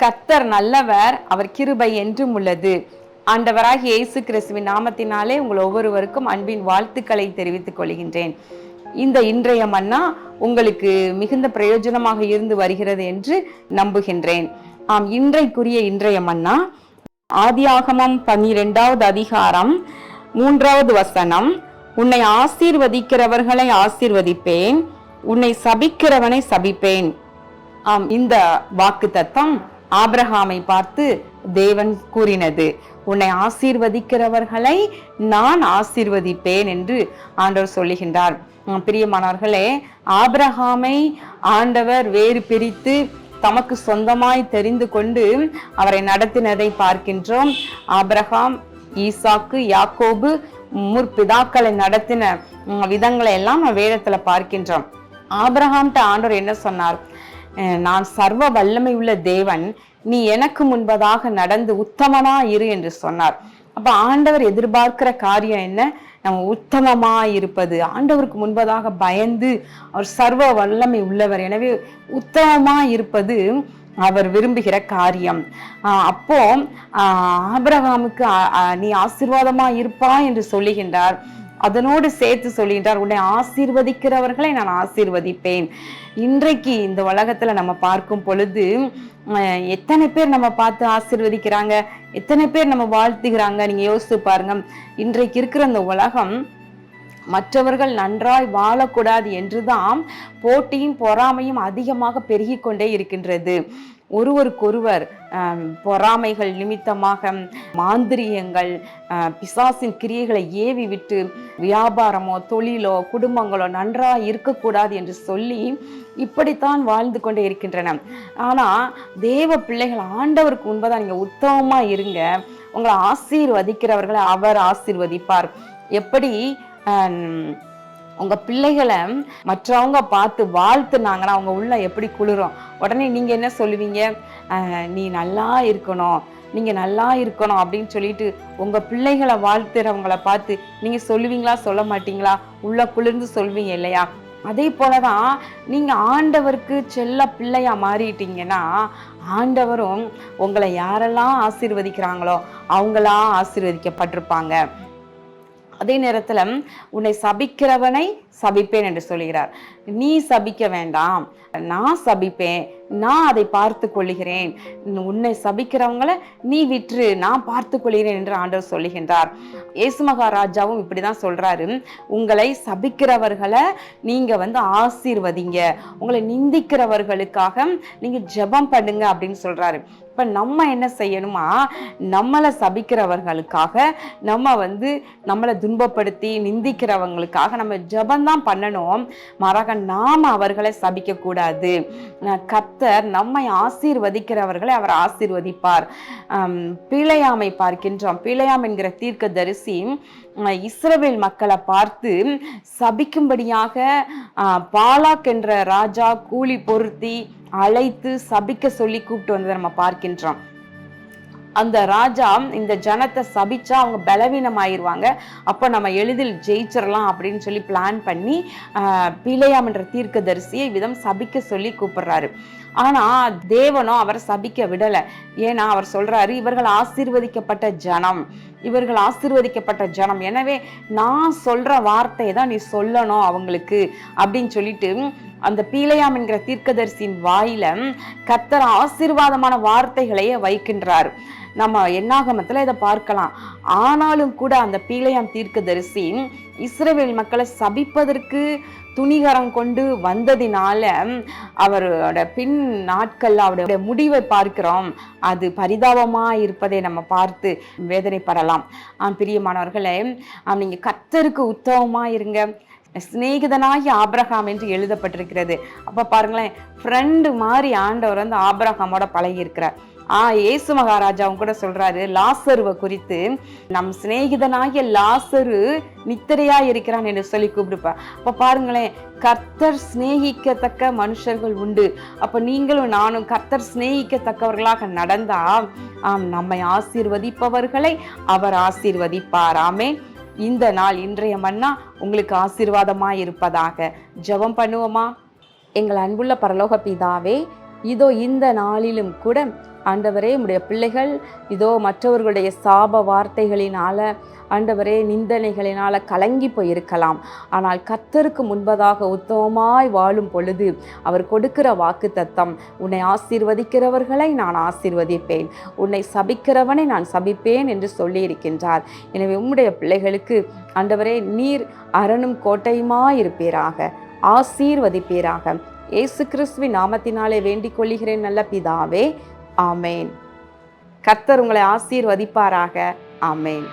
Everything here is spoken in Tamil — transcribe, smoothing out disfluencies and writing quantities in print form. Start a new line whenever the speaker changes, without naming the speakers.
கர்த்தர் நல்லவர், அவர் கிருபை என்றும் உள்ளது. ஆண்டவராகிய இயேசு கிறிஸ்துவின் நாமத்தினாலே உங்கள் ஒவ்வொருவருக்கும் அன்பின் வாழ்த்துக்களை தெரிவித்துக் கொள்கின்றேன். இந்த இன்றைய மன்னா உங்களுக்கு மிகுந்த பிரயோஜனமாக இருந்து வருகிறது என்று நம்புகின்றேன். இன்றைக்குரிய இன்றைய மன்னா ஆதியாகமம் 12வது அதிகாரம் 3வது வசனம். உன்னை ஆசீர்வதிக்கிறவர்களை ஆசீர்வதிப்பேன், உன்னை சபிக்கிறவனை சபிப்பேன். இந்த வாக்குத்தத்தம் ஆபிரகாமை பார்த்து தேவன் கூறினது. உன்னை ஆசீர்வதிக்கிறவர்களை நான் ஆசீர்வதிப்பேன் என்று ஆண்டவர் சொல்லுகின்றார். பிரியமானவர்களே, ஆபிரகாமை ஆண்டவர் வேறு பிரித்து தமக்கு சொந்தமாய் தெரிந்து கொண்டு அவரை நடத்தினதை பார்க்கின்றோம். ஆபிரகாம், ஈசாக்கு, யாக்கோபு முற்பிதாக்களை நடத்தின விதங்களை எல்லாம் வேதத்துல பார்க்கின்றோம். ஆபிரகாம்கிட்ட ஆண்டவர் என்ன சொன்னார்? நான் சர்வ வல்லமை உள்ள தேவன், நீ எனக்கு முன்பதாக நடந்து உத்தமனா இரு என்று சொன்னார். அப்ப ஆண்டவர் எதிர்பார்க்கிற காரியம் என்ன? நம்ம உத்தமமா இருப்பது. ஆண்டவருக்கு முன்பதாக பயந்து, அவர் சர்வ வல்லமை உள்ளவர், எனவே உத்தமமா இருப்பது அவர் விரும்புகிற காரியம். அப்போ ஆபிரகாமுக்கு நீ ஆசீர்வாதமா இருப்பா என்று சொல்லுகின்றார். அதனோடு சேர்த்து சொல்லுகின்றார், உன்னை ஆசீர்வதிக்கிறவர்களை நான் ஆசீர்வதிப்பேன். இன்றைக்கு இந்த உலகத்துல நம்ம பார்க்கும் பொழுது எத்தனை பேர் நம்ம பார்த்து ஆசீர்வதிக்கிறாங்க, எத்தனை பேர் நம்ம வாழ்த்துகிறாங்க. நீங்க யோசித்து பாருங்க. இன்றைக்கு இருக்கிற இந்த உலகம் மற்றவர்கள் நன்றாய் வாழக்கூடாது என்றுதான் போட்டியும் பொறாமையும் அதிகமாக பெருகி கொண்டே இருக்கின்றது. ஒருவருக்கொருவர் பொறாமைகள் நிமித்தமாக மாந்திரியங்கள், பிசாசின் கிரியைகளை ஏவி விட்டு வியாபாரமோ தொழிலோ குடும்பங்களோ நன்றாக இருக்கக்கூடாது என்று சொல்லி இப்படித்தான் வாழ்ந்து கொண்டே இருக்கின்றன. ஆனா தேவ பிள்ளைகள், ஆண்டவருக்கு முன்பதான் நீங்க உத்தமமா இருங்க, உங்களை ஆசீர்வதிக்கிறவர்களை அவர் ஆசீர்வதிப்பார். எப்படி உங்க பிள்ளைகளை மற்றவங்க பார்த்து வாழ்த்துனாங்கன்னா அவங்க உள்ள எப்படி குளிரும்? உடனே நீங்க என்ன சொல்லுவீங்க? நீ நல்லா இருக்கணும், நீங்க நல்லா இருக்கணும் அப்படின்னு சொல்லிட்டு உங்க பிள்ளைகளை வாழ்த்துறவங்களை பார்த்து நீங்க சொல்லுவீங்களா, சொல்ல மாட்டீங்களா? உள்ள குளிர்ந்து சொல்வீங்க இல்லையா? அதே போலதான் நீங்க ஆண்டவருக்கு செல்ல பிள்ளையா மாறிட்டீங்கன்னா ஆண்டவரும் உங்களை யாரெல்லாம் ஆசீர்வதிக்கிறாங்களோ அவங்களா ஆசீர்வதிக்கப்பட்டிருப்பாங்க. அதே நேரத்துல உன்னை சபிக்கிறவனை சபிப்பேன் என்று சொல்கிறார். நீ சபிக்க வேண்டாம், நான் சபிப்பேன், நான் அதை பார்த்து கொள்கிறேன். உன்னை சபிக்கிறவங்களை நீ விற்று நான் பார்த்து கொள்கிறேன் என்று ஆண்டவர் சொல்லுகின்றார். இயேசு மகாராஜாவும் இப்படிதான் சொல்றாரு, உங்களை சபிக்கிறவர்களை நீங்க ஆசீர்வதிங்க, உங்களை நிந்திக்கிறவர்களுக்காக நீங்க ஜெபம் பண்ணுங்க அப்படின்னு சொல்றாரு. இப்ப நம்ம என்ன செய்யணுமா? நம்மளை சபிக்கிறவர்களுக்காக, நம்மளை துன்பப்படுத்தி நிந்திக்கிறவங்களுக்காக நம்ம ஜெபம்தான் பண்ணணும். மாறாக நாம அவர்களை சபிக்க கூடாது. கர்த்தர் நம்மை ஆசீர்வதிக்கிறவர்களை அவர் ஆசீர்வதிப்பார். பிலேயாமை பார்க்கின்றோம். பிலேயாம் என்கிற தீர்க்கதரிசி இஸ்ரவேல் மக்களை பார்த்து சபிக்கும்படியாக பாலாக் என்ற ராஜா கூலி பொருத்தி அழைத்து சபிக்க சொல்லி கூப்பிட்டு வந்ததை நம்ம பார்க்கின்றோம். அந்த ராஜா இந்த ஜனத்தை சபிச்சா அவங்க பலவீனம் ஆயிருவாங்க, அப்ப நம்ம எளிதில் ஜெயிச்சிடலாம் அப்படின்னு சொல்லி பிளான் பண்ணி பிலேயாம் என்ற தீர்க்கதரிசியை விதம் சபிக்க சொல்லி கூப்பிடுறாரு. ஆனா தேவனோ அவரை சபிக்க விடல. ஏன்னா அவர் சொல்றாரு, இவர்கள் ஆசீர்வதிக்கப்பட்ட ஜனம், இவர்கள் ஆசீர்வதிக்கப்பட்ட ஜனம், எனவே நான் சொல்ற வார்த்தையை தான் நீ சொல்லணும் அவங்களுக்கு அப்படின்னு சொல்லிட்டு அந்த பிலேயாம் என்கிற தீர்க்கதரிசியின் வாயில கர்த்தர் ஆசீர்வாதமான வார்த்தைகளையே வைக்கின்றார். நம்ம என்னாகமத்துல இதை பார்க்கலாம். ஆனாலும் கூட அந்த பிலேயாம் தீர்க்கதரிசி இஸ்ரவேல் மக்களை சபிப்பதற்கு துணிகரம் கொண்டு வந்ததினால அவரோட பின் நாட்கள் அவருடைய முடிவை பார்க்கிறோம். அது பரிதாபமா இருப்பதை நம்ம பார்த்து வேதனைப்படலாம். பிரியமானவர்களே, நீங்க கர்த்தருக்கு உத்தமமா இருங்க. சிநேகிதனாகி ஆபிரகாம் என்று எழுதப்பட்டிருக்கிறது. அப்ப பாருங்களேன், ஃப்ரெண்டு மாதிரி ஆண்டவர் ஆபிரகாமோட பழகி இருக்கிறார். இயேசு மகாராஜாவும் கூட சொல்றாரு லாசருவை குறித்து, நம் சிநேகிதனாகிய லாசரு நித்திரையா இருக்கிறான் என்று சொல்லி கூப்பிடுப்பார். அப்ப பாருங்களேன், கர்த்தர் சிநேகிக்கத்தக்க மனுஷர்கள் உண்டு. அப்ப நீங்களும் நானும் கர்த்தர் சிநேகிக்கத்தக்கவர்களாக நடந்தா நம்மை ஆசீர்வதிப்பவர்களை அவர் ஆசீர்வதிப்பார். ஆமென். இந்த நாள், இன்றைய மன்னா உங்களுக்கு ஆசீர்வாதமாய் இருப்பதாக. ஜெபம் பண்ணுவோமா? எங்கள் அன்புள்ள பரலோக பிதாவே, இதோ இந்த நாளிலும் கூட ஆண்டவரே உம்முடைய பிள்ளைகள் இதோ மற்றவர்களுடைய சாப வார்த்தைகளினால ஆண்டவரே நிந்தனைகளினால கலங்கி போயிருக்கலாம். ஆனால் கர்த்தருக்கு முன்பதாக உத்தமமாய் வாழும் பொழுது அவர் கொடுக்கிற வாக்குத்தத்தம், உன்னை ஆசீர்வதிக்கிறவர்களை நான் ஆசீர்வதிப்பேன், உன்னை சபிக்கிறவனை நான் சபிப்பேன் என்று சொல்லியிருக்கின்றார். எனவே உம்முடைய பிள்ளைகளுக்கு ஆண்டவரே நீர் அரணும் கோட்டையுமாயிருப்பீராக, ஆசீர்வதிப்பீராக. இயேசு கிறிஸ்துவின் நாமத்தினாலே வேண்டிக் கொள்கிறேன் நல்ல பிதாவே, ஆமேன். கர்த்தர் உங்களை ஆசீர்வதிப்பாராக. ஆமேன்.